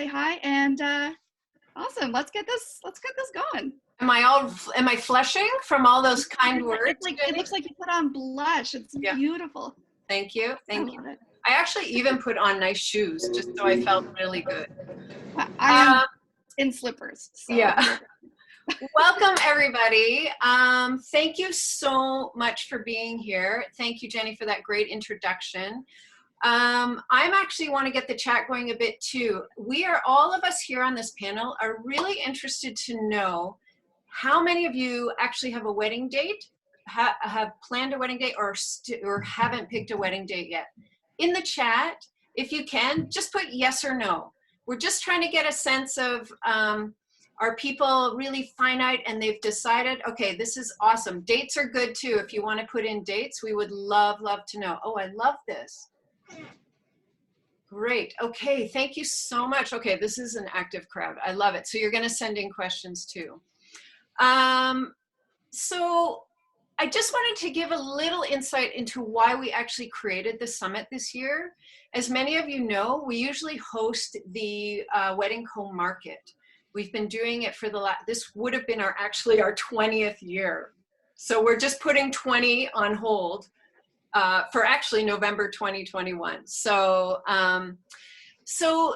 say hi, and awesome. Let's get this going. Am I flushing from all those kind words? It looks like you put on blush. It's beautiful. Thank you. Thank you. Love it. I actually even put on nice shoes just so I felt really good. I am in slippers. So. Yeah. Welcome, everybody. Thank you so much for being here. Thank you, Jenny, for that great introduction. I'm actually want to get the chat going a bit too. All of us here on this panel are really interested to know how many of you actually have a wedding date, have planned a wedding date, or haven't picked a wedding date yet. In the chat, if you can, just put yes or no. We're just trying to get a sense of, are people really finite and they've decided, okay, this is awesome. Dates are good too. If you want to put in dates, we would love to know. Oh, I love this. Great. Okay, thank you so much. Okay, this is an active crowd. I love it. So you're going to send in questions too. So I just wanted to give a little insight into why we actually created the summit this year. As many of you know, we usually host the Wedding Co Market. We've been doing it for this would have been actually our 20th year. So we're just putting 20 on hold for actually November 2021. So, so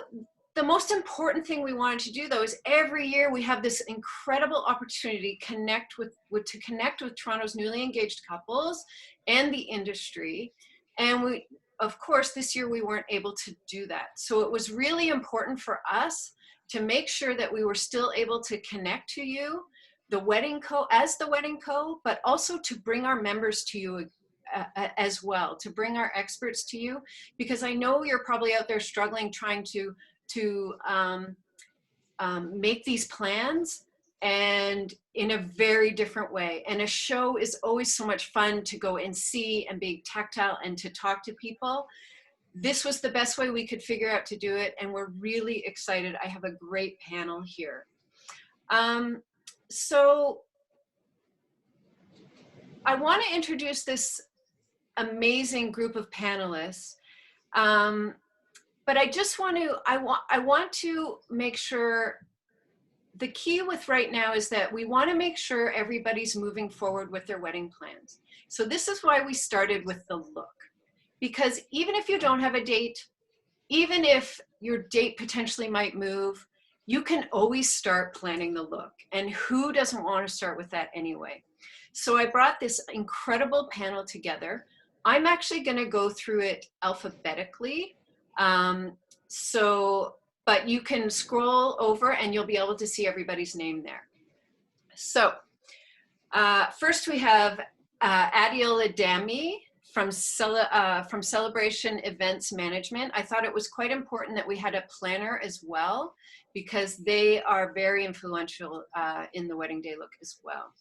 the most important thing we wanted to do though is every year we have this incredible opportunity to connect with Toronto's newly engaged couples and the industry. And of course, this year we weren't able to do that. So it was really important for us to make sure that we were still able to connect to you, the Wedding Co, as the Wedding Co, but also to bring our members to you as well, to bring our experts to you, because I know you're probably out there struggling trying to make these plans and in a very different way. And a show is always so much fun to go and see and be tactile and to talk to people. This was the best way we could figure out to do it, and we're really excited. I have a great panel here. So I want to introduce this amazing group of panelists, but I just want to, I want to make sure the key with right now is that we want to make sure everybody's moving forward with their wedding plans. So this is why we started with the look. Because even if you don't have a date, even if your date potentially might move, you can always start planning the look. And who doesn't want to start with that anyway? So I brought this incredible panel together. I'm actually going to go through it alphabetically. But you can scroll over and you'll be able to see everybody's name there. So first we have Adiola Dami from Celebration Events Management. I thought it was quite important that we had a planner as well, because they are very influential in the wedding day look as well.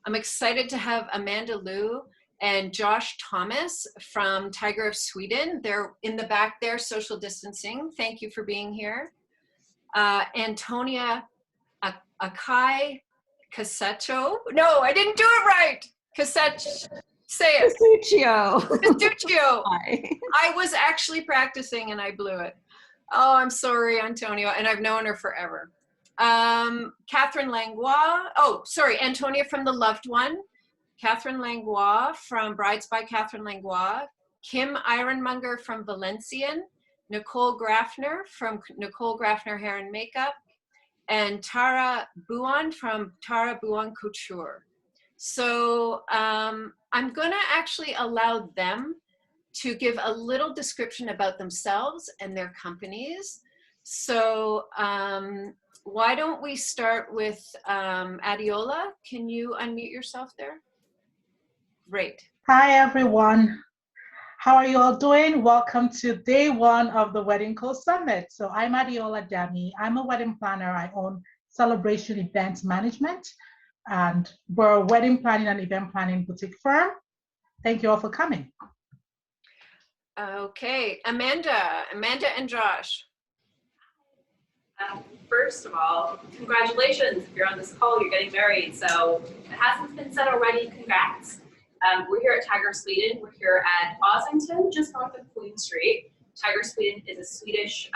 I'm excited to have Amanda Liu and Josh Thomas from Tiger of Sweden. They're in the back there, social distancing. Thank you for being here. Antonia Akai Casecho. No, I didn't do it right. Casecho. Say it. Castuccio. I was actually practicing and I blew it. Oh, I'm sorry, Antonio. And I've known her forever. Catherine Langlois. Oh, sorry, Antonia from The Loved One. Catherine Langlois from Brides by Catherine Langlois. Kim Ironmonger from Valencian. Nicole Graffner from Nicole Graffner Hair and Makeup. And Tara Buon from Tara Buon Couture. So I'm going to actually allow them to give a little description about themselves and their companies. So why don't we start with Adiola? Can you unmute yourself there? Great. Hi, everyone. How are you all doing? Welcome to day one of the Wedding Co Summit. So I'm Adiola Dami. I'm a wedding planner. I own Celebration Events Management, and we're a wedding planning and event planning boutique firm. Thank you all for coming. Okay, Amanda and Josh. First of all, congratulations. If you're on this call, you're getting married. So if it hasn't been said already, congrats. We're here at Tiger Sweden. We're here at Ossington, just north of Queen Street. Tiger Sweden is a Swedish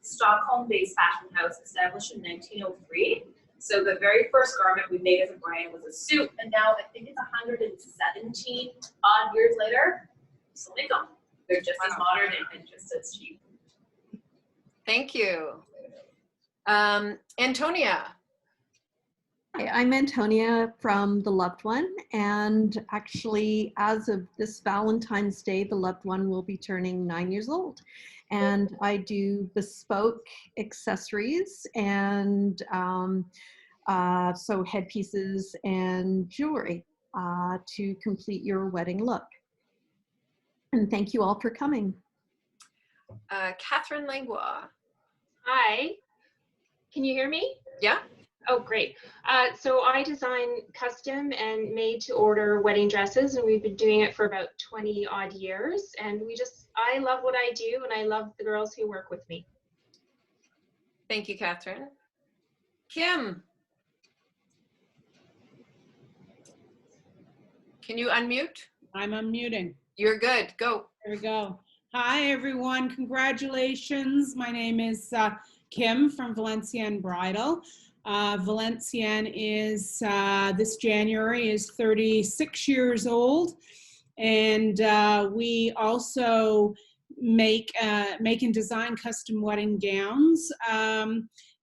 Stockholm-based fashion house established in 1903. So the very first garment we made as a brand was a suit, and now I think it's 117 odd years later, we still make them. They're just as modern and just as cheap. Thank you. Antonia. Hi, I'm Antonia from The Loved One, and actually as of this Valentine's Day, The Loved One will be turning 9 years old. And I do bespoke accessories and so headpieces and jewelry to complete your wedding look. And thank you all for coming. Catherine Langlois. Hi, can you hear me? Yeah. Oh, great. So I design custom and made to order wedding dresses, and we've been doing it for about 20 odd years. And I love what I do, and I love the girls who work with me. Thank you, Catherine. Kim. Can you unmute? I'm unmuting. You're good. Go. There we go. Hi, everyone. Congratulations. My name is Kim from Valenciennes Bridal. Valenciennes is, this January, is 36 years old. And we also make and design custom wedding gowns.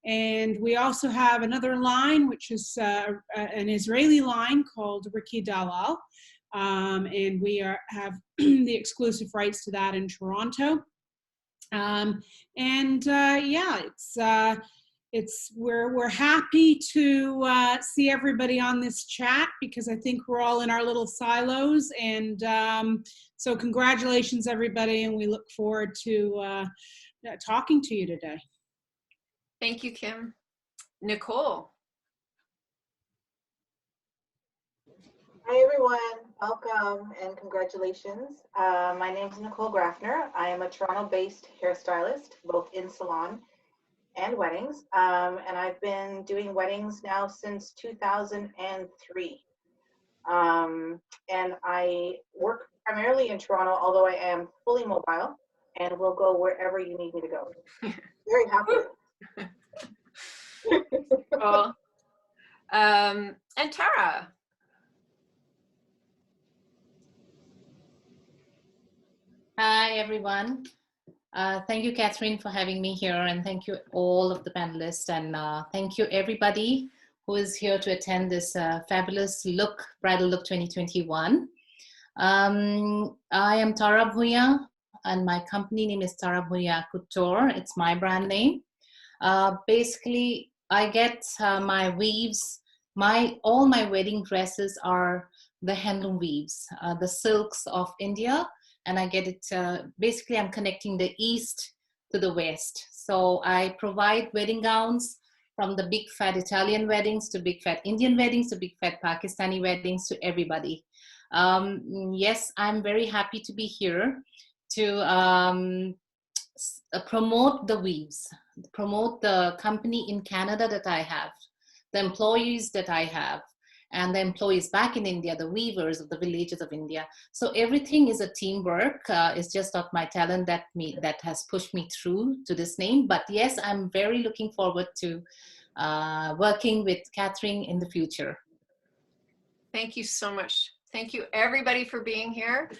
And we also have another line, which is an Israeli line called Riki Dalal. And we have the exclusive rights to that in Toronto. We're happy to see everybody on this chat, because I think we're all in our little silos. And so congratulations, everybody, and we look forward to talking to you today. Thank you, Kim. Nicole. Hi everyone, welcome and congratulations. My name is Nicole Graffner. I am a Toronto-based hairstylist, both in salon and weddings. And I've been doing weddings now since 2003. And I work primarily in Toronto, although I am fully mobile and will go wherever you need me to go. Very happy. Cool. And Tara. Hi, everyone. Thank you, Catherine, for having me here, and thank you all of the panelists, and thank you everybody who is here to attend this fabulous Bridal Look 2021. I am Tara Bhuya, and my company name is Tara Bhuya Couture. It's my brand name. Basically, I get my weaves, all my wedding dresses are the handloom weaves, the silks of India. And I get it, basically I'm connecting the East to the West. So I provide wedding gowns from the big fat Italian weddings to big fat Indian weddings to big fat Pakistani weddings to everybody. Yes, I'm very happy to be here to promote the weaves, promote the company in Canada that I have, the employees that I have, and the employees back in India, the weavers of the villages of India. So everything is a teamwork. It's just not my talent that has pushed me through to this name. But yes, I'm very looking forward to working with Catherine in the future. Thank you so much. Thank you everybody for being here.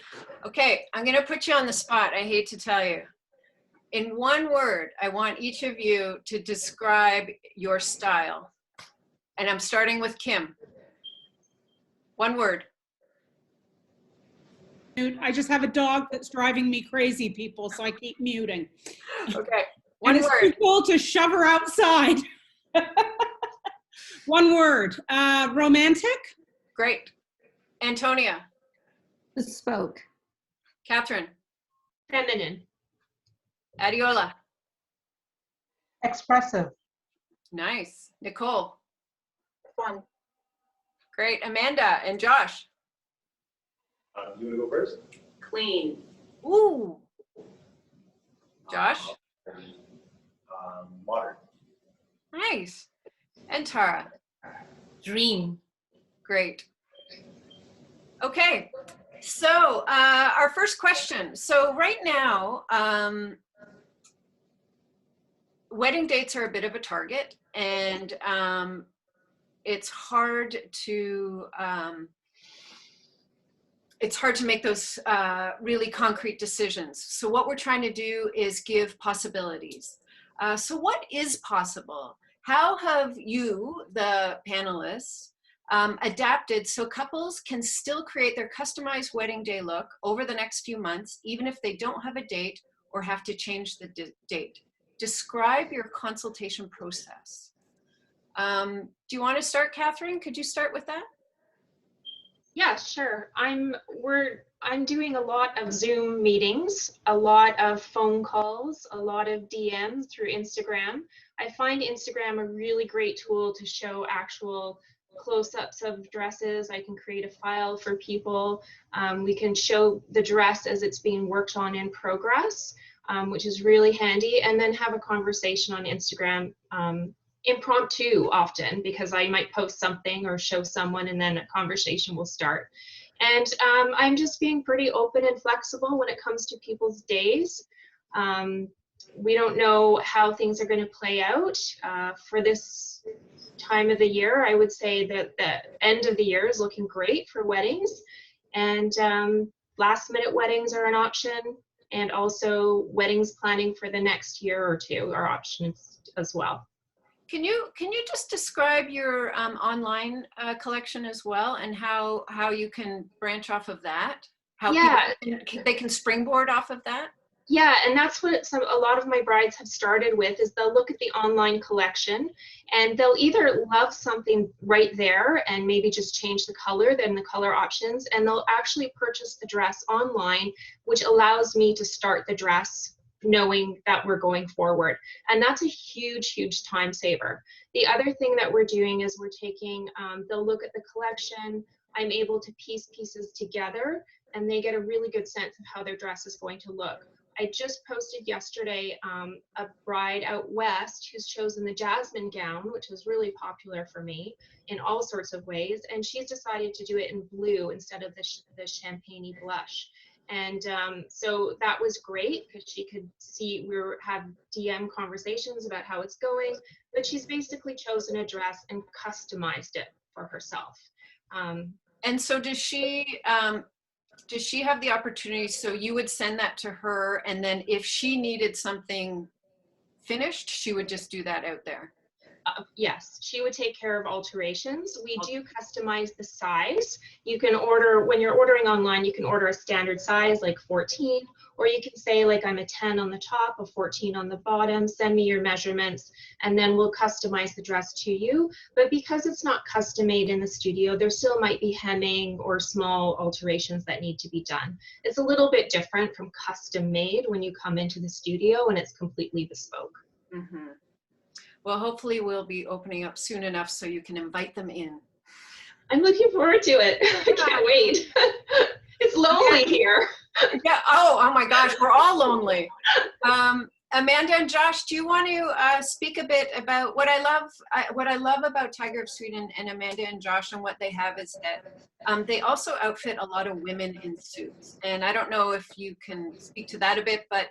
Okay, I'm gonna put you on the spot, I hate to tell you. In one word, I want each of you to describe your style. And I'm starting with Kim. One word. I just have a dog that's driving me crazy, people, so I keep muting. Okay, one and it's word. too cool to shove her outside. One word. Romantic. Great. Antonia. Bespoke. Catherine. Feminine. Adiola. Expressive. Nice. Nicole. Fun. Great. Amanda and Josh. You want to go first? Clean. Ooh. Josh. Modern. Nice. And Tara. Dream. Great. Okay. So our first question. So right now, wedding dates are a bit of a target, and it's hard to make those really concrete decisions. So what we're trying to do is give possibilities. So what is possible? How have you, the panelists, adapted so couples can still create their customized wedding day look over the next few months, even if they don't have a date or have to change the date? Describe your consultation process. Do you want to start, Catherine? Could you start with that? Yeah, sure. I'm doing a lot of Zoom meetings, a lot of phone calls, a lot of DMs through Instagram. I find Instagram a really great tool to show actual close-ups of dresses. I can create a file for people. We can show the dress as it's being worked on in progress, which is really handy, and then have a conversation on Instagram, impromptu often, because I might post something or show someone and then a conversation will start. And I'm just being pretty open and flexible when it comes to people's days. We don't know how things are going to play out for this time of the year. I would say that the end of the year is looking great for weddings, and last minute weddings are an option, and also weddings planning for the next year or two are options as well. Can you just describe your online collection as well, and how you can branch off of that? How they can springboard off of that? Yeah, and that's what a lot of my brides have started with, is they'll look at the online collection and they'll either love something right there and maybe just change the color, then the color options, and they'll actually purchase the dress online, which allows me to start the dress knowing that we're going forward. And that's a huge, huge time saver. The other thing that we're doing is we're taking, they'll look at the collection, I'm able to piece pieces together, and they get a really good sense of how their dress is going to look. I just posted yesterday a bride out west who's chosen the jasmine gown, which was really popular for me in all sorts of ways, and she's decided to do it in blue instead of the champagne-y blush. And so that was great because she could see, had DM conversations about how it's going, but she's basically chosen a dress and customized it for herself. And so does she have the opportunity, so you would send that to her, and then if she needed something finished, she would just do that out there? Yes, she would take care of alterations. We do customize the size. You can order, when you're ordering online, you can order a standard size like 14, or you can say like I'm a 10 on the top, a 14 on the bottom, send me your measurements, and then we'll customize the dress to you. But because it's not custom made in the studio, there still might be hemming or small alterations that need to be done. It's a little bit different from custom made when you come into the studio and it's completely bespoke. Mm-hmm. Well, hopefully we'll be opening up soon enough so you can invite them in. I'm looking forward to it. I can't wait. It's lonely here. Yeah. Oh my gosh, we're all lonely. Amanda and Josh, do you want to speak a bit about what I love about Tiger of Sweden and Amanda and Josh, and what they have is that they also outfit a lot of women in suits. And I don't know if you can speak to that a bit, but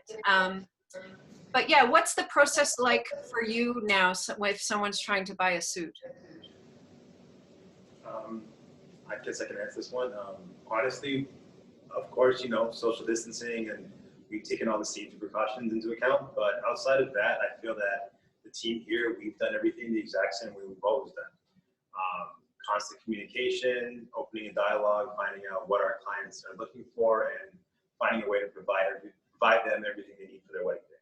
yeah, what's the process like for you now if someone's trying to buy a suit? I guess I can answer this one. Honestly, of course, social distancing, and we've taken all the safety precautions into account. But outside of that, I feel that the team here, we've done everything the exact same way we've always done. Constant communication, opening a dialogue, finding out what our clients are looking for, and finding a way to provide them everything they need for their wedding day.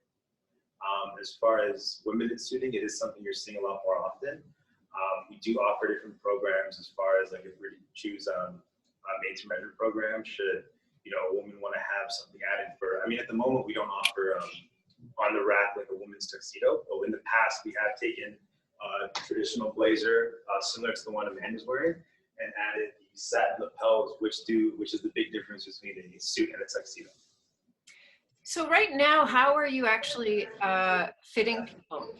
As far as women in suiting, it is something you're seeing a lot more often. We do offer different programs as far as like if we choose a made-to-measure program, should a woman want to have something added for. I mean, at the moment we don't offer on the rack like a woman's tuxedo, but in the past we have taken a traditional blazer similar to the one Amanda's wearing and added the satin lapels, which is the big difference between a suit and a tuxedo. So right now, how are you actually fitting people?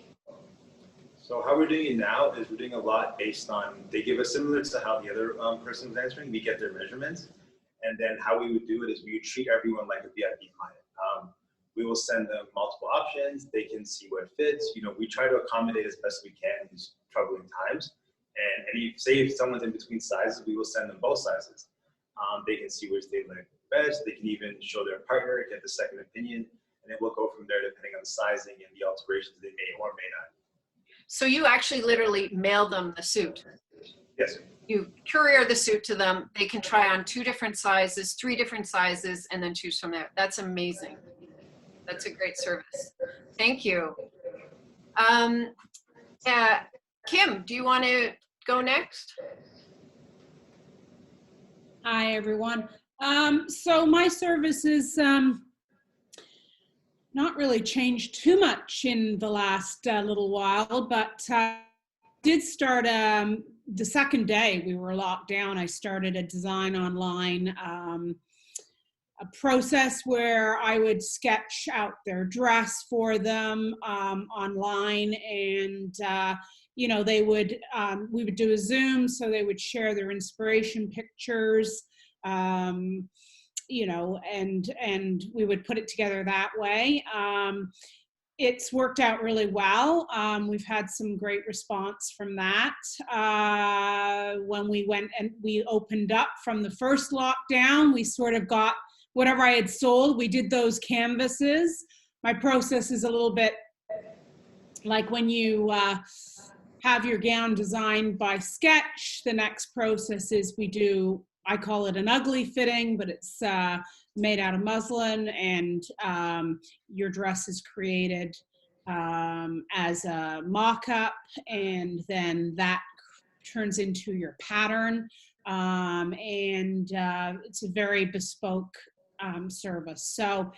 So how we're doing it now is we're doing a lot based on, they give us similar to how the other person was answering, we get their measurements. And then how we would do it is we would treat everyone like a VIP client. We will send them multiple options. They can see what fits. You know, we try to accommodate as best we can in these troubling times. And say if someone's in between sizes, we will send them both sizes. They can see which they like best. They can even show their partner, get the second opinion, and then we'll go from there depending on the sizing and the alterations they may or may not. So you actually literally mail them the suit. Yes. You courier the suit to them. They can try on 2 different sizes, 3 different sizes, and then choose from there. That's amazing. That's a great service. Thank you. Kim, do you want to go next? Hi, everyone. So my service is not really changed too much in the last little while, but did start the second day we were locked down. I started a design online, a process where I would sketch out their dress for them online, and you know, they would we would do a Zoom, so they would share their inspiration pictures, you know, and we would put it together that way. It's worked out really well. We've had some great response from that. When we went and we opened up from the first lockdown, we sort of got whatever I had sold. We did those canvases. My process is a little bit like when you have your gown designed by sketch. The next process is we do, I call it an ugly fitting, but it's made out of muslin, and your dress is created as a mock-up, and then that turns into your pattern, and it's a very bespoke service. So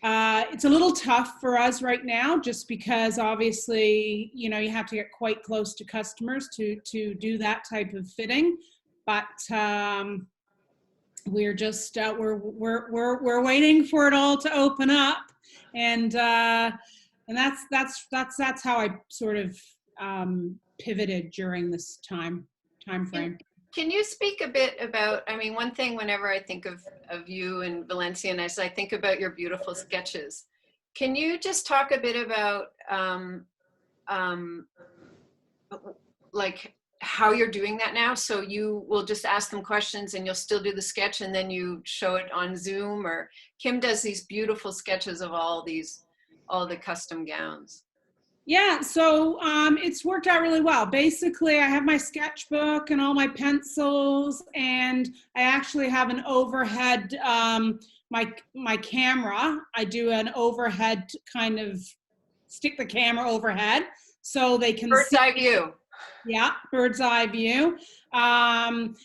it's a little tough for us right now, just because obviously, you know, you have to get quite close to customers to do that type of fitting. But we're just we're waiting for it all to open up, and that's how I sort of pivoted during this time frame. Can you speak a bit about, I mean, one thing whenever I think of you and Valencian, as I think about your beautiful sketches, can you just talk a bit about like how you're doing that now? So you will just ask them questions and you'll still do the sketch and then you show it on Zoom, or Kim does these beautiful sketches of all the custom gowns. Yeah, so it's worked out really well. Basically, I have my sketchbook and all my pencils, and I actually have an overhead, my camera. I do an overhead kind of, stick the camera overhead so they can bird's eye view. Yeah, bird's eye view. And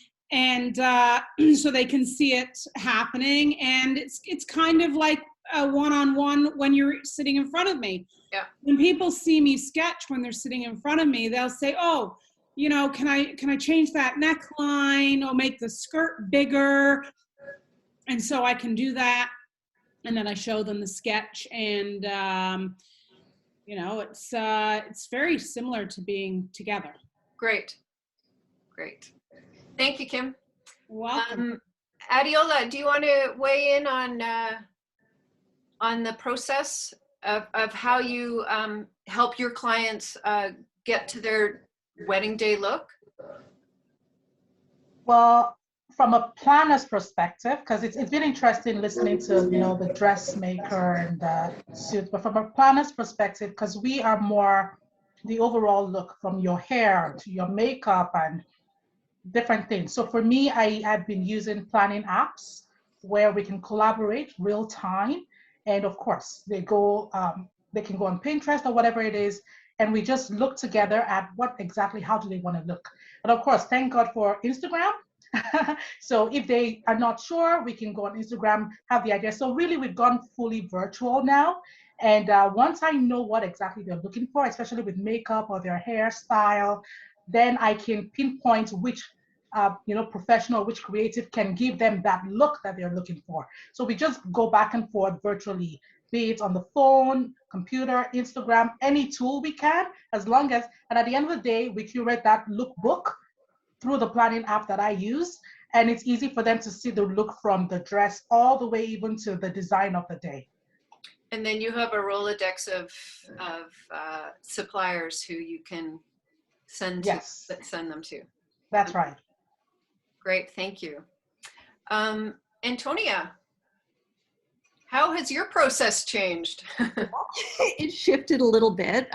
so they can see it happening, and it's kind of like a one-on-one when you're sitting in front of me. Yeah. When people see me sketch when they're sitting in front of me, they'll say, "Oh, you know, can I change that neckline or make the skirt bigger?" And so I can do that, and then I show them the sketch, and you know, it's very similar to being together. Great. Thank you, Kim. Welcome. Adiola, do you want to weigh in on the process of how you help your clients get to their wedding day look? Well, from a planner's perspective, because it's been interesting listening to, you know, the dressmaker and the suit, but from a planner's perspective, because we are more the overall look, from your hair to your makeup and different things. So for me, I've been using planning apps where we can collaborate real time. And of course, they can go on Pinterest or whatever it is, and we just look together at how do they want to look. And of course, thank God for Instagram. So if they are not sure, we can go on Instagram, have the idea. So really, we've gone fully virtual now. And once I know what exactly they're looking for, especially with makeup or their hairstyle, then I can pinpoint which professional, which creative can give them that look that they're looking for. So we just go back and forth virtually, be it on the phone, computer, Instagram, any tool we can, as long as, and at the end of the day, we curate that look book through the planning app that I use. And it's easy for them to see the look from the dress all the way even to the design of the day. And then you have a Rolodex of suppliers who you can send Yes, them to. that's right. Great, thank you. Antonia, how has your process changed? It shifted a little bit.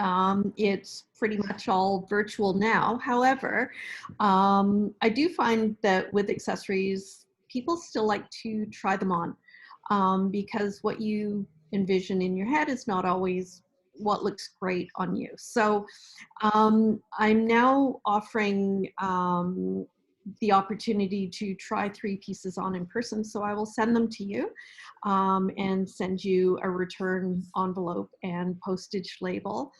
It's pretty much all virtual now. However, I do find that with accessories, people still like to try them on because what you envision in your head is not always what looks great on you. So I'm now offering the opportunity to try 3 pieces on in person. So I will send them to you and send you a return envelope and postage label.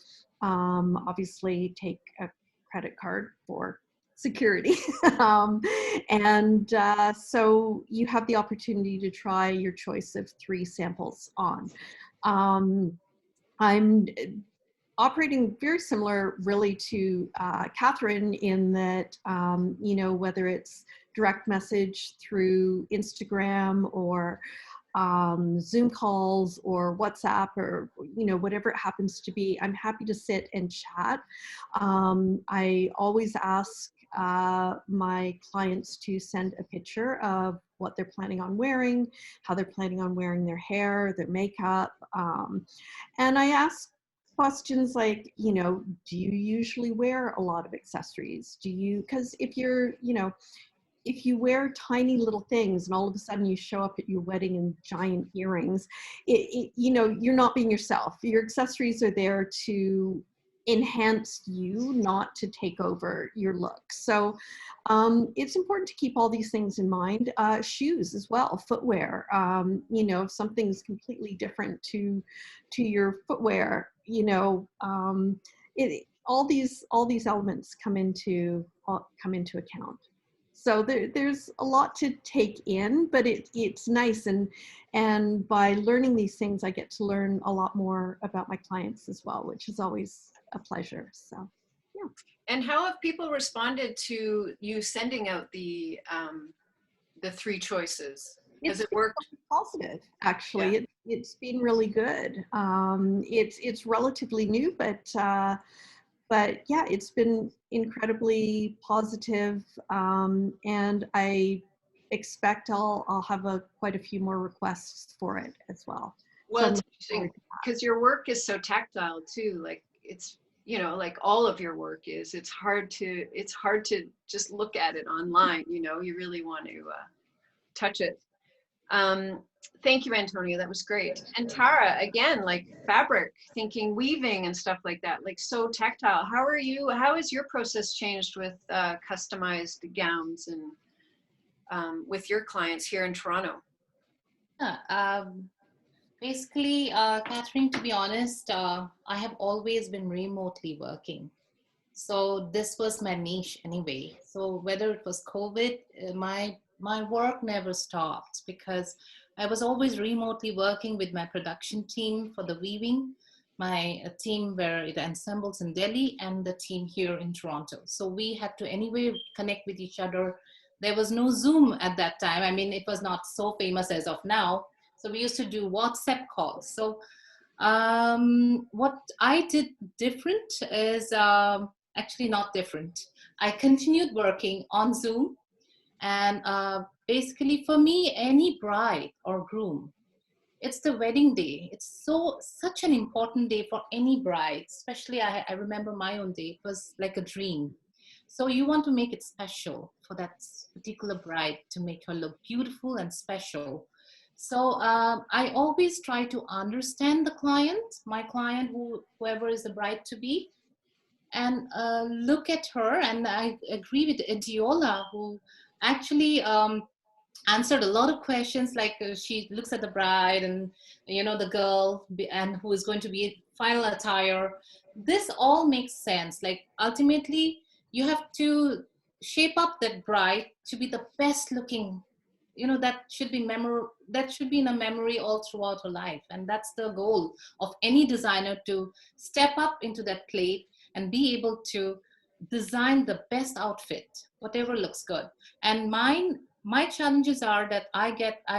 Obviously take a credit card for security. So you have the opportunity to try your choice of 3 samples on. I'm operating very similar really to Catherine in that, you know, whether it's direct message through Instagram or Zoom calls or WhatsApp or, you know, whatever it happens to be, I'm happy to sit and chat. I always ask my clients to send a picture of what they're planning on wearing, how they're planning on wearing their hair, their makeup. And I ask questions like, you know, do you usually wear a lot of accessories? Do you, because if you're, you know, if you wear tiny little things and all of a sudden you show up at your wedding in giant earrings, you know, you're not being yourself. Your accessories are there to enhance you, not to take over your look. So it's important to keep all these things in mind. Shoes as well, footwear. You know, if something's completely different to your footwear, you know, all these elements come into account. So there's a lot to take in, but it's nice, and by learning these things, I get to learn a lot more about my clients as well, which is always a pleasure. So, yeah. And how have people responded to you sending out the 3 choices? Has it worked? Positive, actually. Yeah. It's been really good. It's relatively new, but yeah, it's been incredibly positive, and I expect I'll have quite a few more requests for it as well. Well, So it's interesting because your work is so tactile too. Like it's, you know, like all of your work is. It's hard to just look at it online. You know, you really want to touch it. Thank you, Antonia. That was great. And Tara, again, like fabric, thinking weaving and stuff like that, like so tactile. How has your process changed with customized gowns and with your clients here in Toronto? Yeah, basically, Catherine, to be honest, I have always been remotely working. So this was my niche anyway. So whether it was COVID, my work never stopped because I was always remotely working with my production team for the weaving, my team where it assembles in Delhi, and the team here in Toronto. So we had to anyway connect with each other. There was no Zoom at that time. I mean, it was not so famous as of now. So we used to do WhatsApp calls. So what I did different is actually not different. I continued working on Zoom, and basically for me, any bride or groom, it's the wedding day. It's such an important day for any bride, especially I remember my own day. It was like a dream. So you want to make it special for that particular bride, to make her look beautiful and special. So I always try to understand the client, my client, whoever is the bride to be, and look at her. And I agree with Adiola, who actually answered a lot of questions. Like she looks at the bride and, you know, the girl and who is going to be final attire. This all makes sense. Like ultimately, you have to shape up that bride to be the best looking. You know, that should be in a memory all throughout her life. And that's the goal of any designer, to step up into that plate and be able to design the best outfit, whatever looks good. And my challenges are that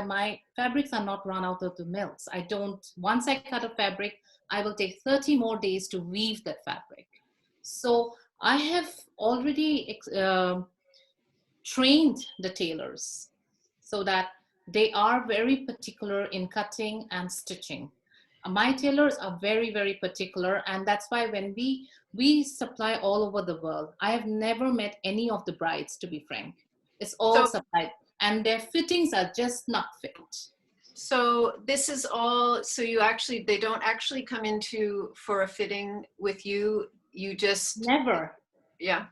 my fabrics are not run out of the mills. Once I cut a fabric, I will take 30 more days to weave that fabric. So I have already trained the tailors so that they are very particular in cutting and stitching. My tailors are very, very particular, and that's why when we supply all over the world, I have never met any of the brides, to be frank. It's all So, supplied, and their fittings are just not fit. so this is all, so they don't actually come into for a fitting with you. You just, Never. yeah.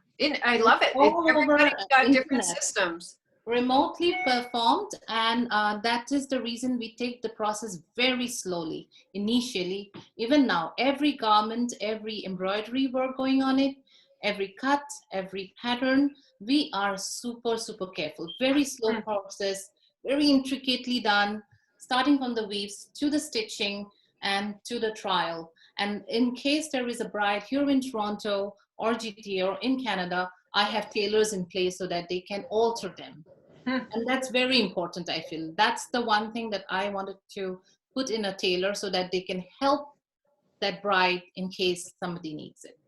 I love it. All over Everybody's got different internet. systems. Remotely performed, and that is the reason we take the process very slowly initially. Even now, every garment, every embroidery work going on it, every cut, every pattern, we are super careful. Very slow process, very intricately done, starting from the weaves to the stitching and to the trial. And in case there is a bride here in Toronto or GTA or in Canada, I have tailors in place so that they can alter them. And that's very important, I feel. That's the one thing that I wanted to put in a tailor so that they can help that bride in case somebody needs it.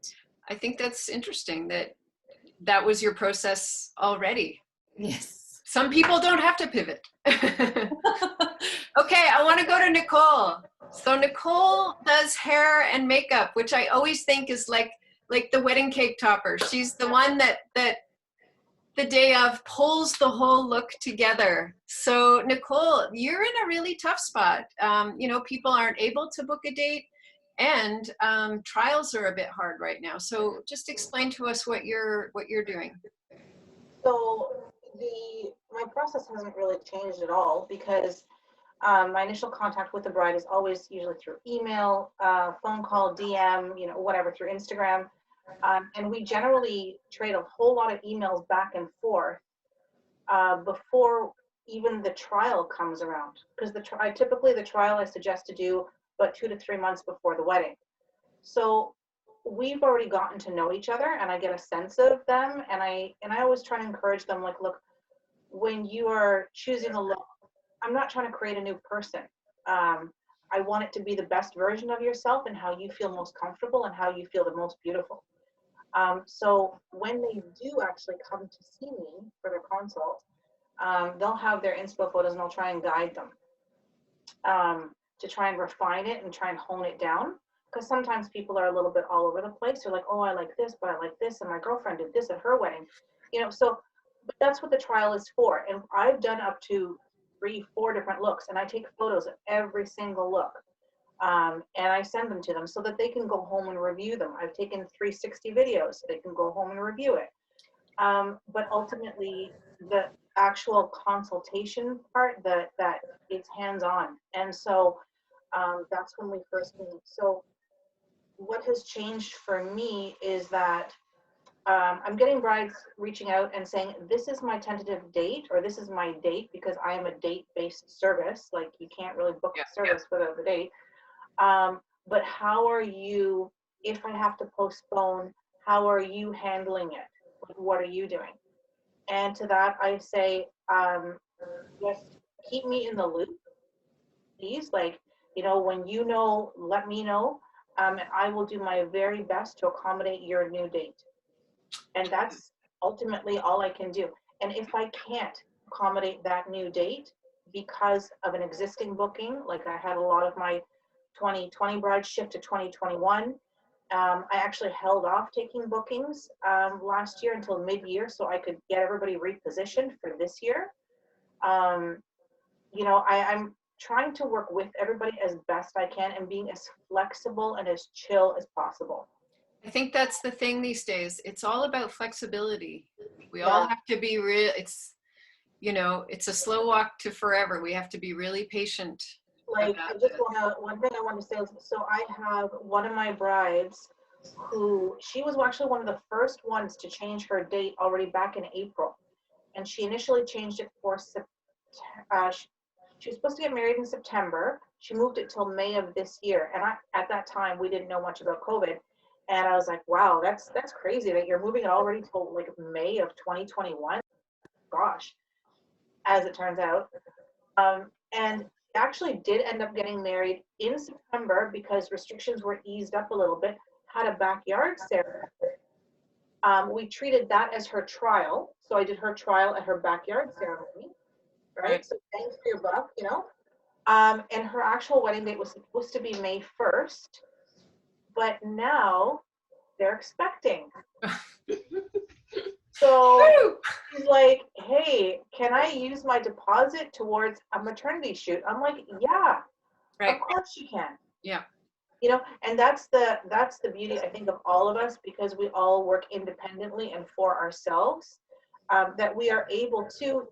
I think that's interesting that was your process already. Yes. Some people don't have to pivot. Okay, I want to go to Nicole. So Nicole does hair and makeup, which I always think is like the wedding cake topper. She's the one that the day of pulls the whole look together. So Nicole, you're in a really tough spot. People aren't able to book a date, and trials are a bit hard right now. So just explain to us what you're doing. So my process hasn't really changed at all because my initial contact with the bride is always usually through email, phone call, DM, whatever, through Instagram. And we generally trade a whole lot of emails back and forth before even the trial comes around. Because typically the trial I suggest to do about 2 to 3 months before the wedding. So we've already gotten to know each other, and I get a sense of them. And I always try to encourage them, like, look, when you are choosing a look, I'm not trying to create a new person. I want it to be the best version of yourself and how you feel most comfortable and how you feel the most beautiful. So when they do actually come to see me for their consult, they'll have their inspo photos and I'll try and guide them to try and refine it and try and hone it down. Because sometimes people are a little bit all over the place. They're like, oh, I like this, but I like this, and my girlfriend did this at her wedding. But that's what the trial is for. And I've done up to 3-4 different looks, and I take photos of every single look. And I send them to them so that they can go home and review them. I've taken 360 videos so they can go home and review it. But ultimately, the actual consultation part, that it's hands-on. And so that's when we first meet. So what has changed for me is that I'm getting brides reaching out and saying, this is my tentative date, or this is my date, because I am a date-based service. Like, you can't really book a service without the date. But how are you, if I have to postpone, how are you handling it? Like, what are you doing? And to that, I say, just keep me in the loop, please. Like, when you know, let me know. And I will do my very best to accommodate your new date. And that's ultimately all I can do. And if I can't accommodate that new date because of an existing booking, like I had a lot of my 2020 brides shift to 2021. I actually held off taking bookings last year until mid-year so I could get everybody repositioned for this year. I'm trying to work with everybody as best I can and being as flexible and as chill as possible. I think that's the thing these days. It's all about flexibility. We all have to be real. It's a slow walk to forever. We have to be really patient. Like, one thing I want to say is, so I have one of my brides who, she was actually one of the first ones to change her date already back in April. And she initially changed it for she was supposed to get married in September. She moved it till May of this year. And at that time, we didn't know much about COVID. And I was like, wow, that's crazy that you're moving it already till like May of 2021. Gosh. as it turns out. And actually did end up getting married in September because restrictions were eased up a little bit, had a backyard ceremony. We treated that as her trial. So I did her trial at her backyard ceremony, right? So thanks for your buck, you know. And her actual wedding date was supposed to be May 1st, but now they're expecting. So he's like, hey, can I use my deposit towards a maternity shoot? I'm like, yeah, of course you can. Yeah. You know, and that's the beauty, I think, of all of us, because we all work independently and for ourselves, that we are able to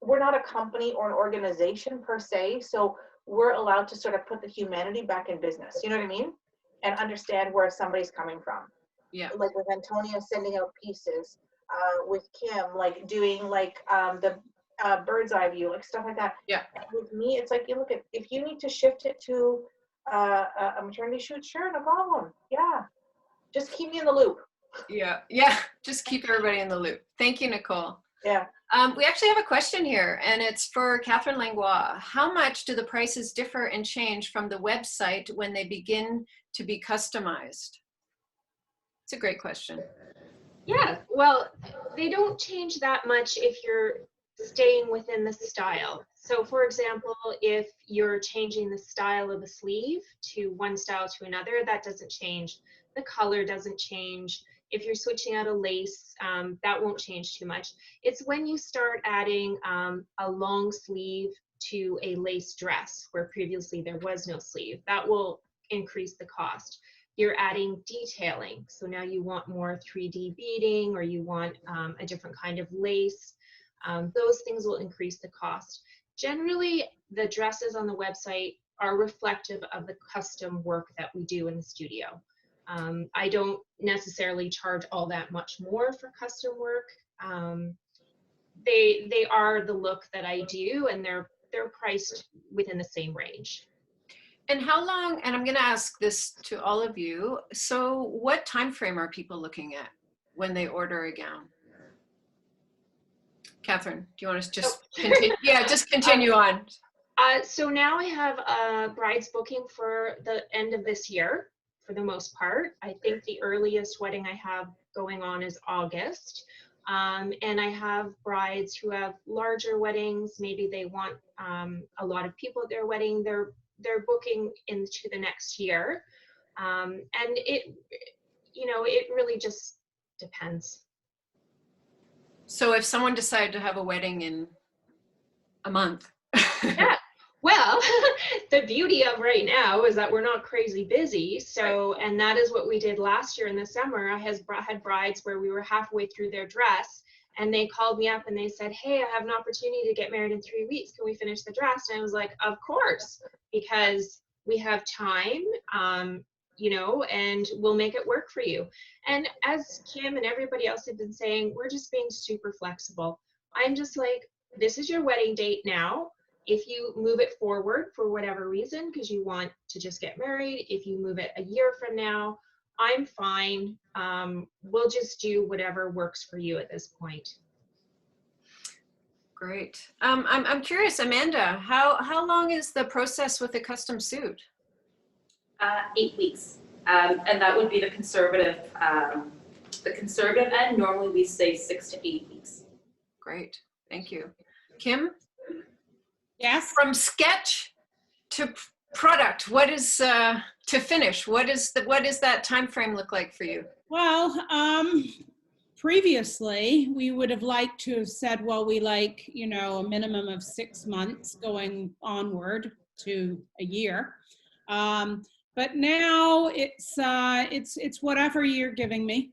we're not a company or an organization per se, so we're allowed to sort of put the humanity back in business, you know what I mean? And understand where somebody's coming from. Yeah. Like with Antonia sending out pieces, with Kim, like doing like the bird's eye view, like stuff like that. Yeah. And with me, it's like, you look at, if you need to shift it to a maternity shoot, sure, no problem. Yeah. Just keep me in the loop. Yeah. Yeah. Just keep everybody in the loop. Thank you, Nicole. Yeah. We actually have a question here, and it's for Catherine Langlois. How much do the prices differ and change from the website when they begin to be customized? It's a great question. Yeah, well, they don't change that much if you're staying within the style. So for example, if you're changing the style of the sleeve to one style to another, that doesn't change. The color doesn't change. If you're switching out a lace, that won't change too much. It's when you start adding a long sleeve to a lace dress where previously there was no sleeve, that will increase the cost. You're adding detailing. So now you want more 3D beading, or you want a different kind of lace. Those things will increase the cost. Generally, the dresses on the website are reflective of the custom work that we do in the studio. I don't necessarily charge all that much more for custom work. They are the look that I do, and they're priced within the same range. And how long, and I'm going to ask this to all of you, so what time frame are people looking at when they order a gown? Catherine, do you want to just continue? Yeah, just continue on. So now I have brides booking for the end of this year, for the most part. I think the earliest wedding I have going on is August. And I have brides who have larger weddings. Maybe they want a lot of people at their wedding. They're booking into the next year. And it really just depends. So if someone decided to have a wedding in a month. Yeah. Well, the beauty of right now is that we're not crazy busy. So, and that is what we did last year in the summer. I had brides where we were halfway through their dress, and they called me up and they said, hey, I have an opportunity to get married in 3 weeks. Can we finish the dress? And I was like, of course, because we have time, and we'll make it work for you. And as Kim and everybody else have been saying, we're just being super flexible. I'm just like, this is your wedding date now. If you move it forward for whatever reason, because you want to just get married, if you move it a year from now, I'm fine. We'll just do whatever works for you at this point. Great. I'm curious, Amanda, how long is the process with a custom suit? 8 weeks. And that would be the conservative end. Normally we say 6 to 8 weeks. Great. Thank you. Kim? Yes. From sketch to product, what is to finish? What is that time frame look like for you? Well, previously we would have liked to have said, well, we like, a minimum of 6 months going onward to a year. But now it's whatever you're giving me,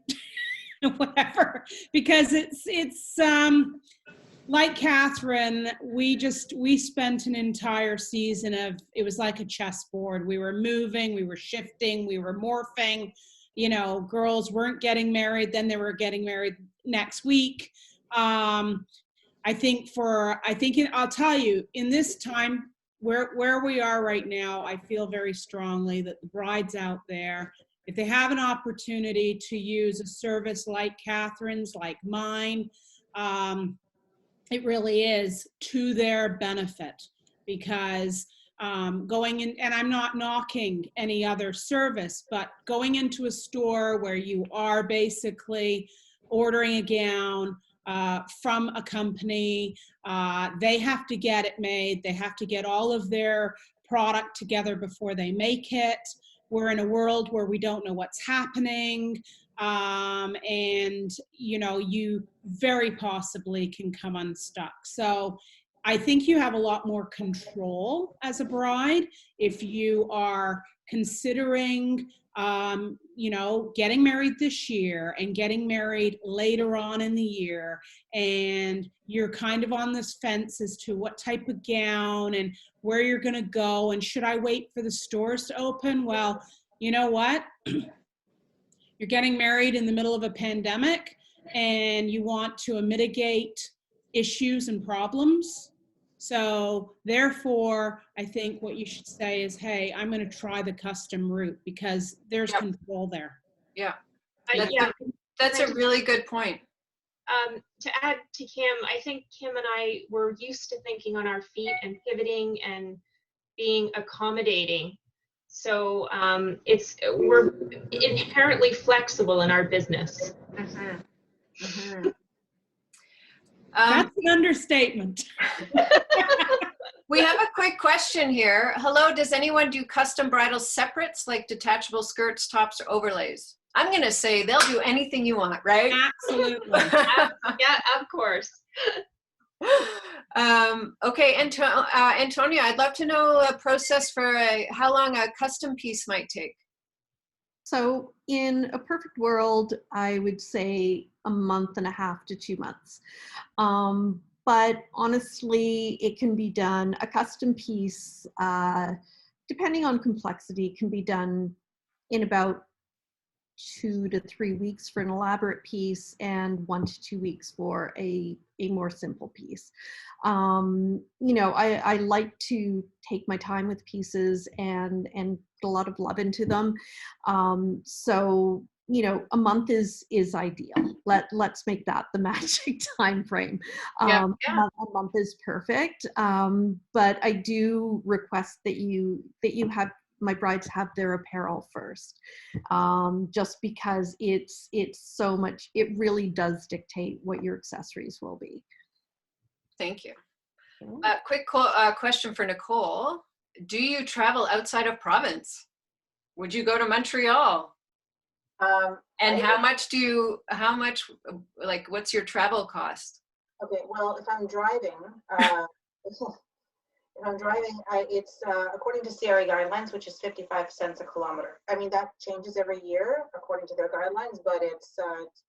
whatever, because it's like Catherine, we spent an entire season of, it was like a chessboard. We were moving, we were shifting, we were morphing. Girls weren't getting married, then they were getting married next week. I'll tell you, in this time where we are right now, I feel very strongly that the brides out there, if they have an opportunity to use a service like Catherine's, like mine, It really is to their benefit, because going in, and I'm not knocking any other service, but going into a store where you are basically ordering a gown from a company, they have to get it made, they have to get all of their product together before they make it. We're in a world where we don't know what's happening. And you know, you very possibly can come unstuck. So I think you have a lot more control as a bride if you are considering, you know, getting married this year and getting married later on in the year, and you're kind of on this fence as to what type of gown and where you're going to go, and should I wait for the stores to open? Well, you know what? You're getting married in the middle of a pandemic, and you want to mitigate issues and problems. So therefore, I think what you should say is, hey, I'm going to try the custom route, because there's control there. Yeah, Yeah, that's a really good point. to add to Kim, I think Kim and I were used to thinking on our feet and pivoting and being accommodating. So we're inherently flexible in our business. That's an understatement. We have a quick question here. Hello, does anyone do custom bridal separates like detachable skirts, tops, or overlays? I'm going to say they'll do anything you want, right? Absolutely. Yeah, of course. Okay, Antonia, I'd love to know a process for how long a custom piece might take. So in a perfect world, I would say a month and a half to 2 months. But honestly, it can be done, a custom piece, depending on complexity, can be done in about 2 to 3 weeks for an elaborate piece, and 1 to 2 weeks for a more simple piece. You know, I like to take my time with pieces and put a lot of love into them. So, you know, a month is ideal. Let's make that the magic time frame. A month is perfect. But I do request that you have my brides have their apparel first, just because it's so much, it really does dictate what your accessories will be. Thank you. Quick question for Nicole. Do you travel outside of province? Would you go to Montreal? And how much, like, what's your travel cost? Okay, well, if I'm driving, it's according to CRA guidelines, which is 55 cents a kilometer. I mean, that changes every year according to their guidelines, but it's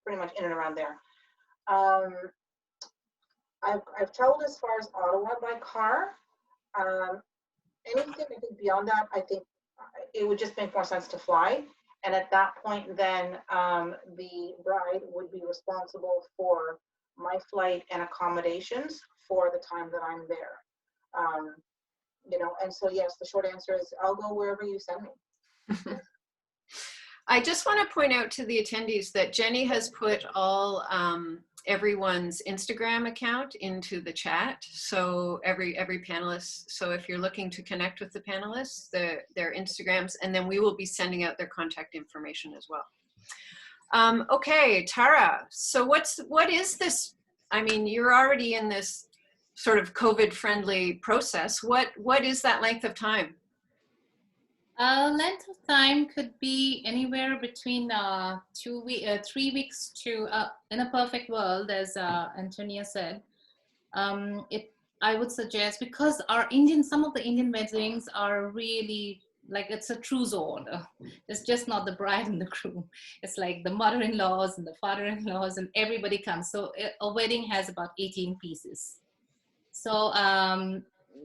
pretty much in and around there. I've traveled as far as Ottawa by car. Anything I think beyond that, I think it would just make more sense to fly. And at that point, then the bride would be responsible for my flight and accommodations for the time that I'm there. You know, and so yes, the short answer is I'll go wherever you send me. I just want to point out to the attendees that Jenny has put all everyone's Instagram account into the chat. So every panelist, so if you're looking to connect with the panelists, their Instagrams, and then we will be sending out their contact information as well. Okay, Tara, so what is this? I mean, you're already in this sort of COVID-friendly process. What is that length of time? Length of time could be anywhere between 3 weeks to, in a perfect world, as Antonia said. I would suggest, because some of the Indian weddings are really like, it's a trousseau. It's just not the bride and the groom. It's like the mother-in-laws and the father-in-laws and everybody comes. So a wedding has about 18 pieces. So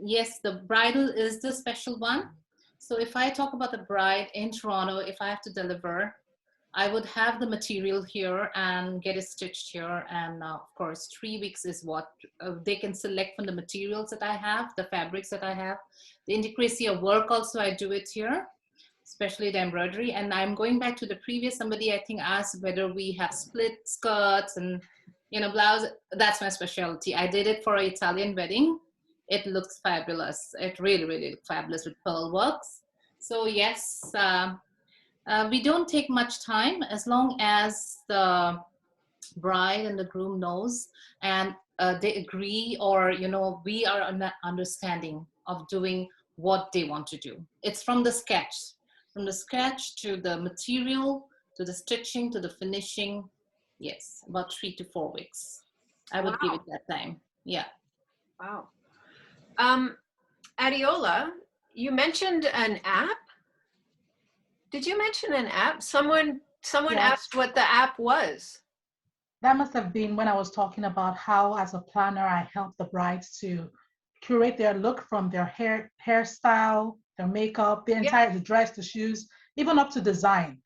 yes, the bridal is the special one. So if I talk about the bride in Toronto, if I have to deliver, I would have the material here and get it stitched here. And of course, 3 weeks is what they can select from the materials that I have, the fabrics that I have. The intricacy of work also, I do it here, especially the embroidery. And I'm going back to the previous, somebody I think asked whether we have split skirts and You know, blouse, that's my specialty. I did it for an Italian wedding. It looks fabulous. It really, really looks fabulous with pearl works. So yes, we don't take much time as long as the bride and the groom knows and they agree, or you know, we are understanding of doing what they want to do. It's from the sketch to the material, to the stitching, to the finishing. Yes, about 3 to 4 weeks. I would give it that time. Yeah. Wow. Adiola, you mentioned an app. Did you mention an app? Someone Yes. asked what the app was. That must have been when I was talking about how, as a planner, I help the brides to curate their look, from their hairstyle, their makeup, the entire, the dress, the shoes, even up to design.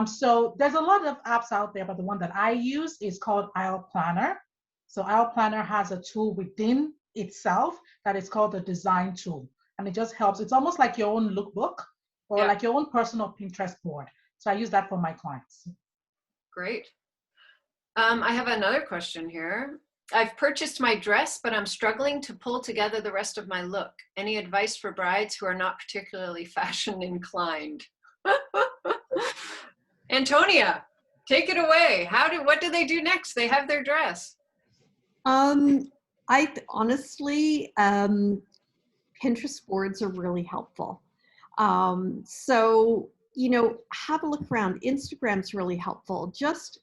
So there's a lot of apps out there, but the one that I use is called Aisle Planner. So Aisle Planner has a tool within itself that is called the design tool. And it just helps. It's almost like your own lookbook or like your own personal Pinterest board. So I use that for my clients. Great. I have another question here. I've purchased my dress, but I'm struggling to pull together the rest of my look. Any advice for brides who are not particularly fashion inclined? Antonia, take it away. What do they do next? They have their dress. I honestly, Pinterest boards are really helpful. So, you know, have a look around. Instagram's really helpful. Just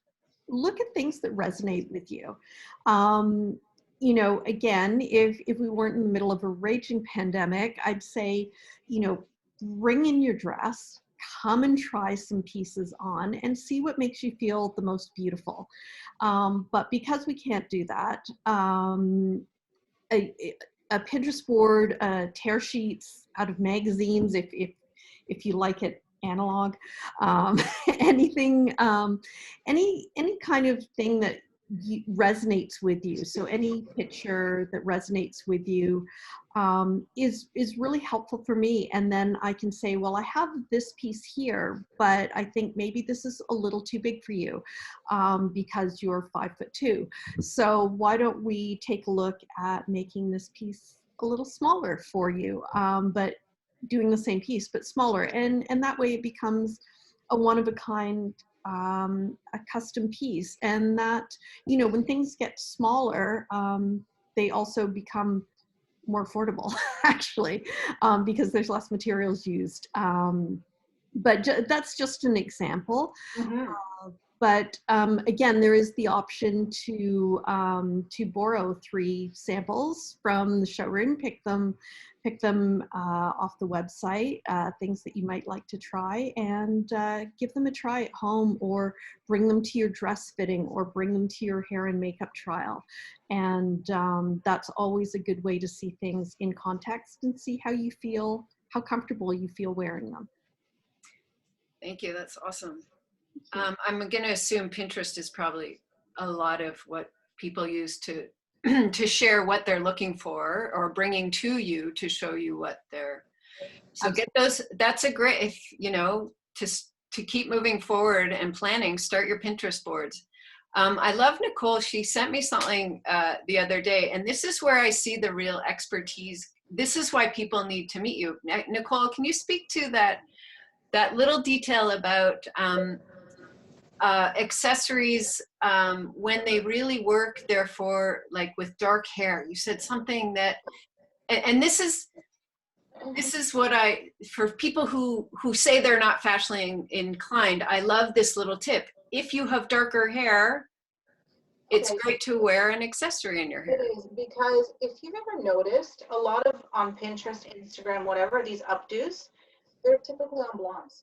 look at things that resonate with you. You know, again, if we weren't in the middle of a raging pandemic, I'd say, you know, bring in your dress, come and try some pieces on and see what makes you feel the most beautiful. But because we can't do that, a Pinterest board, tear sheets out of magazines, if you like it analog, anything, any kind of thing that resonates with you. So any picture that resonates with you is really helpful for me. And then I can say, well, I have this piece here, but I think maybe this is a little too big for you because you're 5'2". So why don't we take a look at making this piece a little smaller for you, but doing the same piece but smaller, and that way it becomes a one-of-a-kind, a custom piece. And that, you know, when things get smaller, they also become more affordable actually, because there's less materials used. But that's just an example. But again, there is the option to borrow 3 samples from the showroom, pick them off the website, things that you might like to try, and give them a try at home, or bring them to your dress fitting, or bring them to your hair and makeup trial. And that's always a good way to see things in context and see how you feel, how comfortable you feel wearing them. Thank you. That's awesome. I'm going to assume Pinterest is probably a lot of what people use to to share what they're looking for, or bringing to you to show you what they're. So get those. That's a great, if you know, to keep moving forward and planning. Start your Pinterest boards. I love Nicole. She sent me something the other day, and this is where I see the real expertise. This is why people need to meet you. Nicole, can you speak to that little detail about accessories when they really work, therefore, like with dark hair? You said something that, and this is what for people who say they're not fashionably inclined, I love this little tip. If you have darker hair, it's great to wear an accessory in your hair. It is, because if you've ever noticed, a lot of on Pinterest, Instagram, whatever, these updos, they're typically on blondes.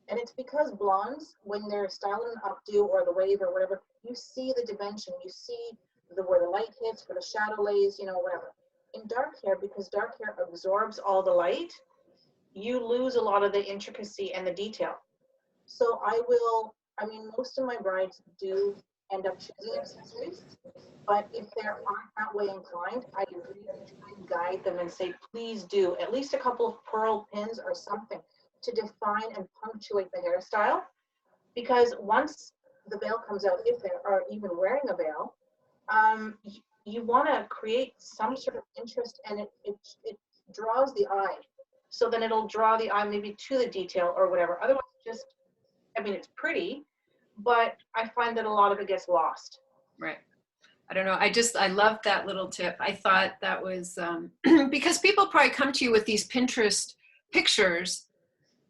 And it's because blondes, when they're styling an updo or the wave or whatever, you see the dimension, you see where the light hits, where the shadow lays, you know, whatever. In dark hair, because dark hair absorbs all the light, you lose a lot of the intricacy and the detail. So I mean, most of my brides do end up choosing accessories, but if they aren't that way inclined, I really try and guide them and say, please do at least a couple of pearl pins or something to define and punctuate the hairstyle. Because once the veil comes out, if they are even wearing a veil, you want to create some sort of interest, and it draws the eye. So then it'll draw the eye maybe to the detail or whatever. Otherwise, just, I mean, it's pretty, but I find that a lot of it gets lost. Right. I don't know. I love that little tip. I thought that was because people probably come to you with these Pinterest pictures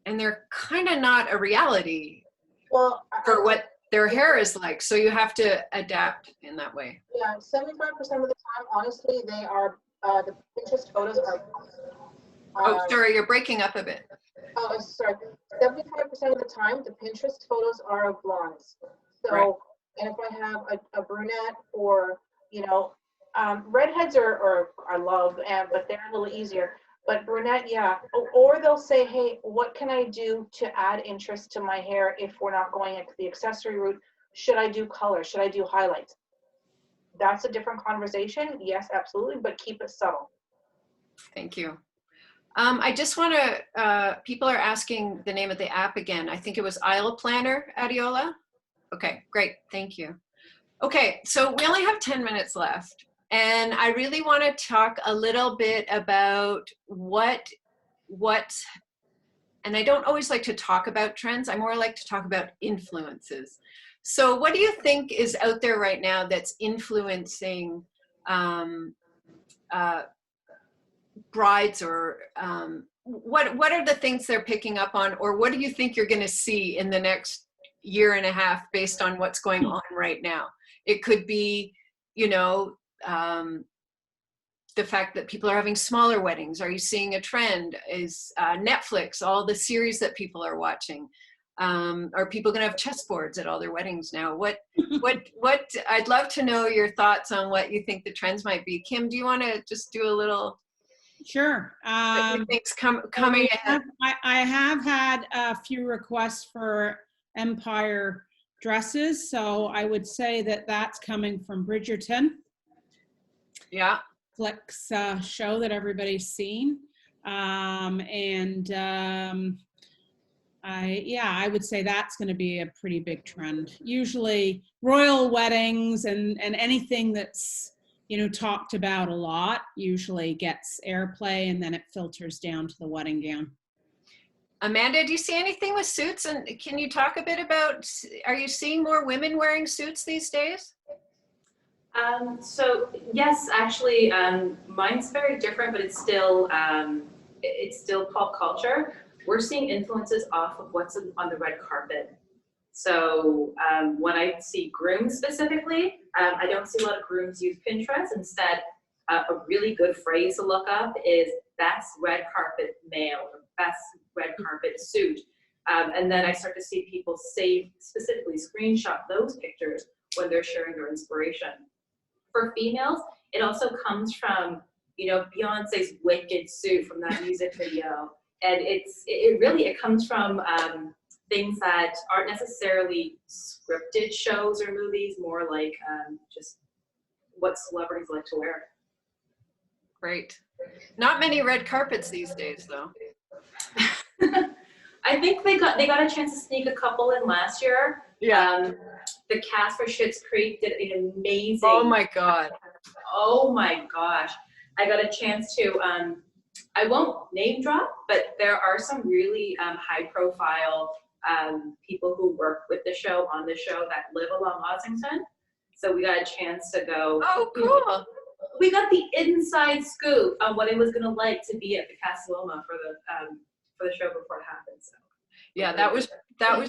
and they're kind of not a reality for what their hair is like. So you have to adapt in that way. Yeah, 75% of the time, honestly, they are, the Pinterest photos are. Oh, sorry, you're breaking up a bit. Oh, sorry. 75% of the time, the Pinterest photos are of blondes. So, right. And if I have a brunette or, redheads are I love, but they're a little easier. But brunette, yeah. Or they'll say, hey, what can I do to add interest to my hair if we're not going into the accessory route? Should I do color? Should I do highlights? That's a different conversation. Yes, absolutely, but keep it subtle. Thank you. I just want to, people are asking the name of the app again. I think it was Aisle Planner, Adiola. Okay, great, thank you. Okay, so we only have 10 minutes left. And I really want to talk a little bit about what, and I don't always like to talk about trends. I more like to talk about influences. So what do you think is out there right now that's influencing brides, or what are the things they're picking up on, or what do you think you're going to see in the next year and a half based on what's going on right now? It could be, the fact that people are having smaller weddings. Are you seeing a trend? Is Netflix, all the series that people are watching? Are people going to have chessboards at all their weddings now? What? I'd love to know your thoughts on what you think the trends might be. Kim, do you want to just do a little? Sure. What you think's coming ahead? I have had a few requests for empire dresses, so I would say that that's coming from Bridgerton. Yeah. Netflix show that everybody's seen, I would say that's going to be a pretty big trend. Usually royal weddings and anything that's talked about a lot usually gets airplay, and then it filters down to the wedding gown. Amanda, do you see anything with suits? And can you talk a bit about, are you seeing more women wearing suits these days? So yes, actually, mine's very different, but it's still pop culture. We're seeing influences off of what's on the red carpet. So when I see grooms specifically, I don't see a lot of grooms use Pinterest. Instead, a really good phrase to look up is best red carpet male or best red carpet suit. And then I start to see people specifically screenshot those pictures when they're sharing their inspiration. For females, it also comes from, Beyonce's Wicked suit from that music video. And it comes from things that aren't necessarily scripted shows or movies, more like just what celebrities like to wear. Great. Not many red carpets these days, though. I think they got a chance to sneak a couple in last year. Yeah. The cast for Schitt's Creek did an amazing. Oh my God. Oh my gosh. I got a chance to, I won't name drop, but there are some really high profile people who work with the show, on the show, that live along Ossington. So we got a chance to go. Oh, cool. We got the inside scoop on what it was going to like to be at the Casa Loma for the show before it happened. So yeah, that was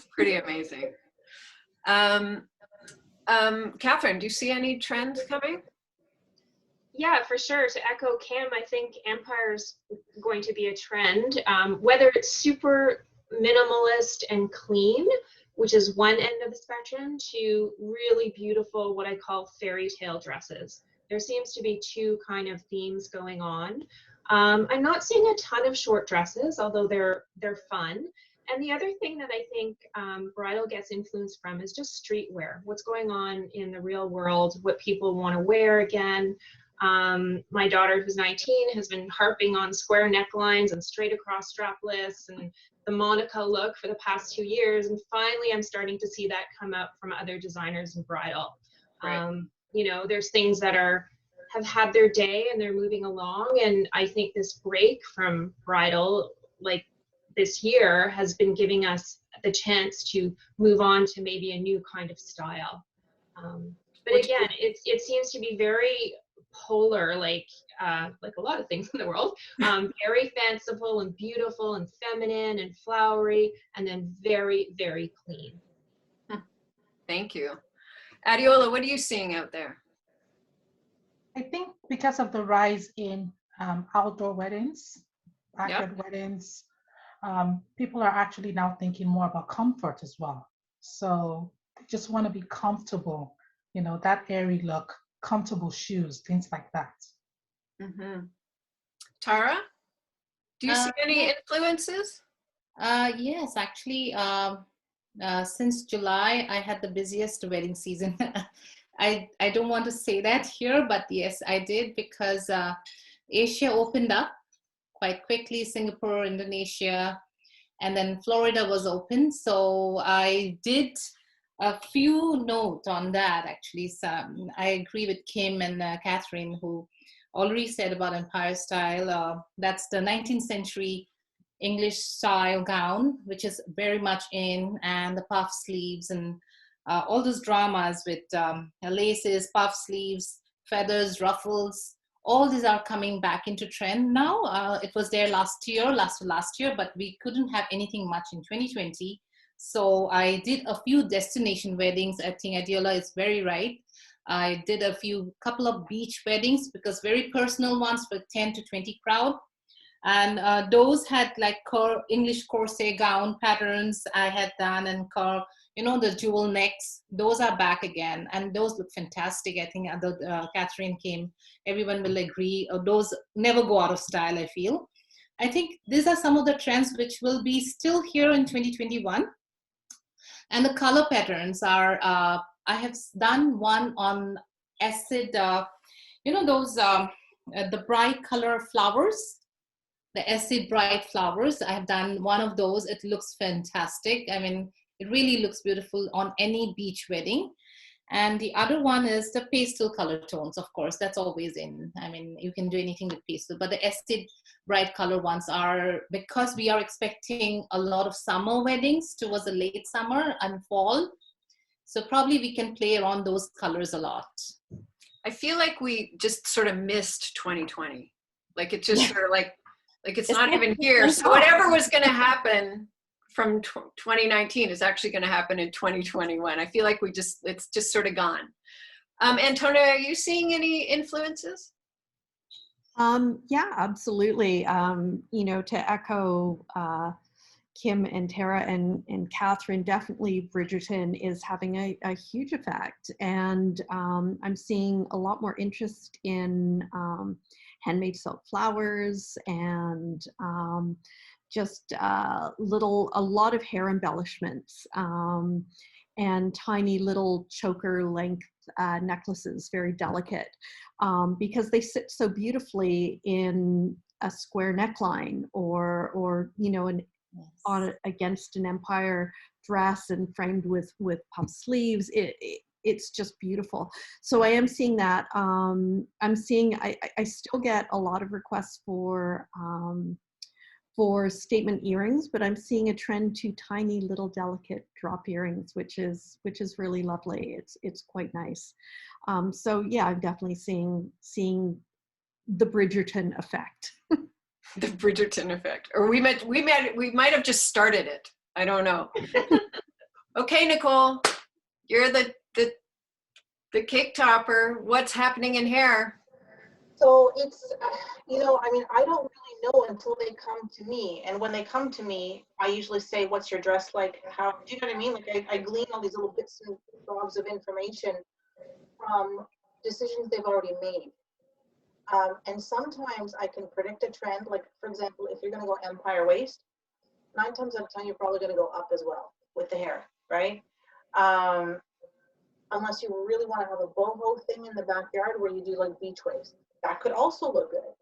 pretty amazing. Catherine, do you see any trends coming? Yeah, for sure. To echo Kim, I think Empire's going to be a trend, whether it's super minimalist and clean, which is one end of the spectrum, to really beautiful, what I call fairy tale dresses. There seems to be two kind of themes going on. I'm not seeing a ton of short dresses, although they're fun. And the other thing that I think bridal gets influenced from is just streetwear. What's going on in the real world, what people want to wear again. My daughter, who's 19, has been harping on square necklines and straight across strapless and the Monica look for the past 2 years. And finally, I'm starting to see that come up from other designers in bridal. Right. you know, there's things that have had their day and they're moving along. And I think this break from bridal, like this year, has been giving us the chance to move on to maybe a new kind of style. But again, it seems to be very polar, like a lot of things in the world, very fanciful and beautiful and feminine and flowery, and then very, very clean. Thank you. Adiola, what are you seeing out there? I think because of the rise in outdoor weddings, backyard weddings, people are actually now thinking more about comfort as well. So they just want to be comfortable, you know, that airy look, comfortable shoes, things like that. Mm-hmm. Tara, do you see any influences? Yes, actually, since July, I had the busiest wedding season. I don't want to say that here, but yes, I did, because Asia opened up quite quickly, Singapore, Indonesia, and then Florida was open. So I did a few notes on that, actually. So I agree with Kim and Catherine, who already said about Empire style. That's the 19th century English style gown, which is very much in, and the puff sleeves and all those dramas with laces, puff sleeves, feathers, ruffles. All these are coming back into trend now. It was there last year, but we couldn't have anything much in 2020. So I did a few destination weddings. I think Adiola is very right. I did a couple of beach weddings, because very personal ones for 10 to 20 crowd. And those had like English corset gown patterns I had done, and you know, the jewel necks. Those are back again, and those look fantastic. I think Catherine came, everyone will agree. Those never go out of style, I feel. I think these are some of the trends which will be still here in 2021. And the color patterns are, I have done one on acid, you know, those, the bright color flowers, the acid bright flowers. I have done one of those. It looks fantastic. I mean, it really looks beautiful on any beach wedding. And the other one is the pastel color tones, of course, that's always in. I mean, you can do anything with pastel, but the acid bright color ones are, because we are expecting a lot of summer weddings towards the late summer and fall. So probably we can play around those colors a lot. I feel like we just sort of missed 2020. Like it just sort of like it's not even here. So whatever was going to happen from 2019 is actually going to happen in 2021. I feel like it's just sort of gone. Antonia, are you seeing any influences? Yeah, absolutely. You know, to echo Kim and Tara and Catherine, definitely Bridgerton is having a huge effect. And I'm seeing a lot more interest in handmade silk flowers and just a lot of hair embellishments and tiny little choker length necklaces, very delicate, because they sit so beautifully in a square neckline or you know, against an Empire dress and framed with puff sleeves. It's just beautiful. So I am seeing that. I'm seeing, I still get a lot of requests for statement earrings, but I'm seeing a trend to tiny little delicate drop earrings, which is really lovely. It's quite nice. So yeah, I'm definitely seeing the Bridgerton effect. The Bridgerton effect, or we might have just started it. I don't know. Okay, Nicole, you're the cake topper. What's happening in hair? So it's, you know, I mean, I don't really know until they come to me. And when they come to me, I usually say, what's your dress like? How, do you know what I mean? Like I glean all these little bits and bobs of information from decisions they've already made. And sometimes I can predict a trend. Like, for example, if you're going to go Empire waist, 9 times out of 10, you're probably going to go up as well with the hair, right? Unless you really want to have a boho thing in the backyard where you do like beach waist. That could also look good.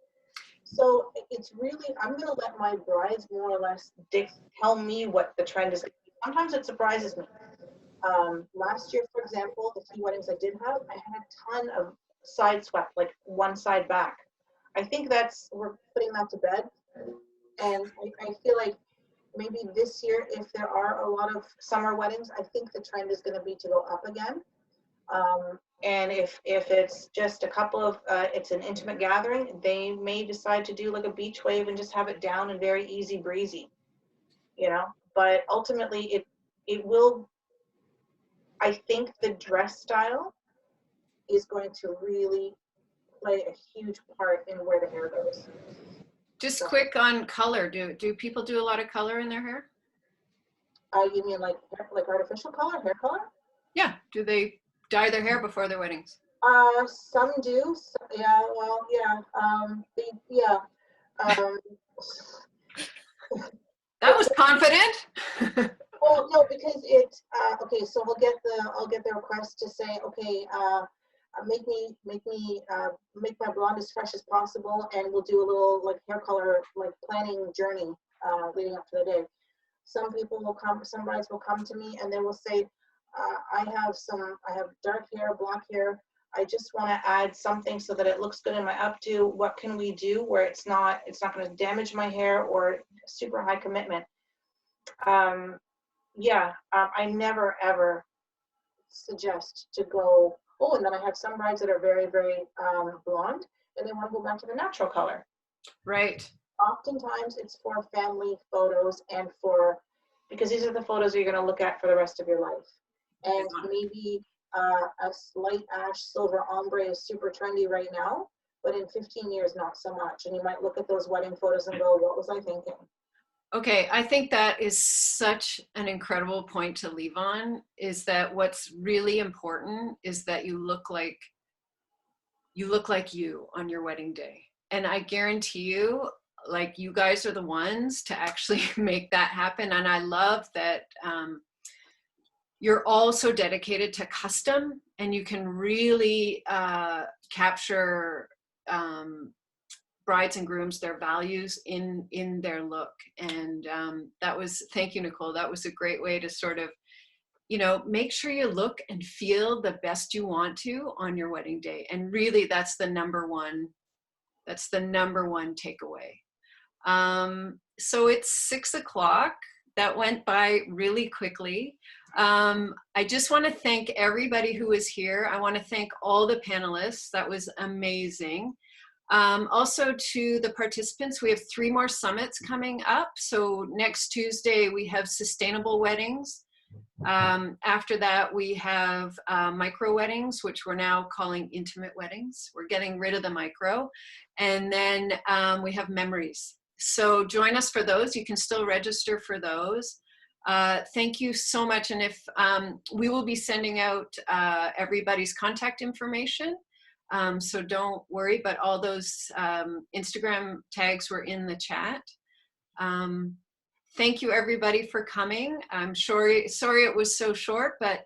So it's really, I'm going to let my brides more or less tell me what the trend is. Sometimes it surprises me. Last year, for example, the 3 weddings I did have, I had a ton of side swept, like one side back. I think we're putting that to bed. And I feel like maybe this year, if there are a lot of summer weddings, I think the trend is going to be to go up again. And if it's just a couple of, it's an intimate gathering, they may decide to do like a beach wave and just have it down and very easy breezy, you know. But ultimately, it will. I think the dress style is going to really play a huge part in where the hair goes. Just quick on color. Do people do a lot of color in their hair? You mean like artificial color, hair color? Yeah. Do they dye their hair before their weddings? Some do. Yeah. Well, yeah. That was confident. Well, no, because it's okay. So I'll get the request to say, okay, make my blonde as fresh as possible, and we'll do a little like hair color like planning journey leading up to the day. Some people will come, some brides will come to me and they will say, I have dark hair, black hair. I just want to add something so that it looks good in my updo. What can we do where it's not going to damage my hair or super high commitment? I never ever suggest to go, oh, and then I have some brides that are very, very blonde and they want to go back to the natural color. Right. Oftentimes it's for family photos and because these are the photos you're going to look at for the rest of your life. And maybe a slight ash silver ombre is super trendy right now, but in 15 years, not so much. And you might look at those wedding photos and go, what was I thinking? Okay, I think that is such an incredible point to leave on, is that what's really important is that you look like you on your wedding day. And I guarantee you, like, you guys are the ones to actually make that happen. And I love that you're all so dedicated to custom, and you can really capture brides and grooms, their values in their look. And thank you, Nicole. That was a great way to sort of, make sure you look and feel the best you want to on your wedding day. And really, that's the number one takeaway. So it's 6 o'clock. That went by really quickly. I just want to thank everybody who was here. I want to thank all the panelists. That was amazing. Also to the participants, we have 3 more summits coming up. So next Tuesday, we have sustainable weddings. After that, we have micro weddings, which we're now calling intimate weddings. We're getting rid of the micro. And then we have memories. So join us for those. You can still register for those. Thank you so much. And if we will be sending out everybody's contact information. So don't worry, but all those Instagram tags were in the chat. Thank you everybody for coming. I'm sorry it was so short, but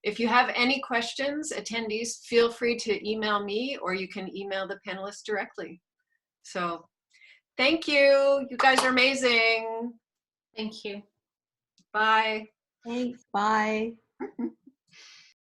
if you have any questions, attendees, feel free to email me, or you can email the panelists directly. So thank you. You guys are amazing. Thank you. Bye. Thanks. Bye.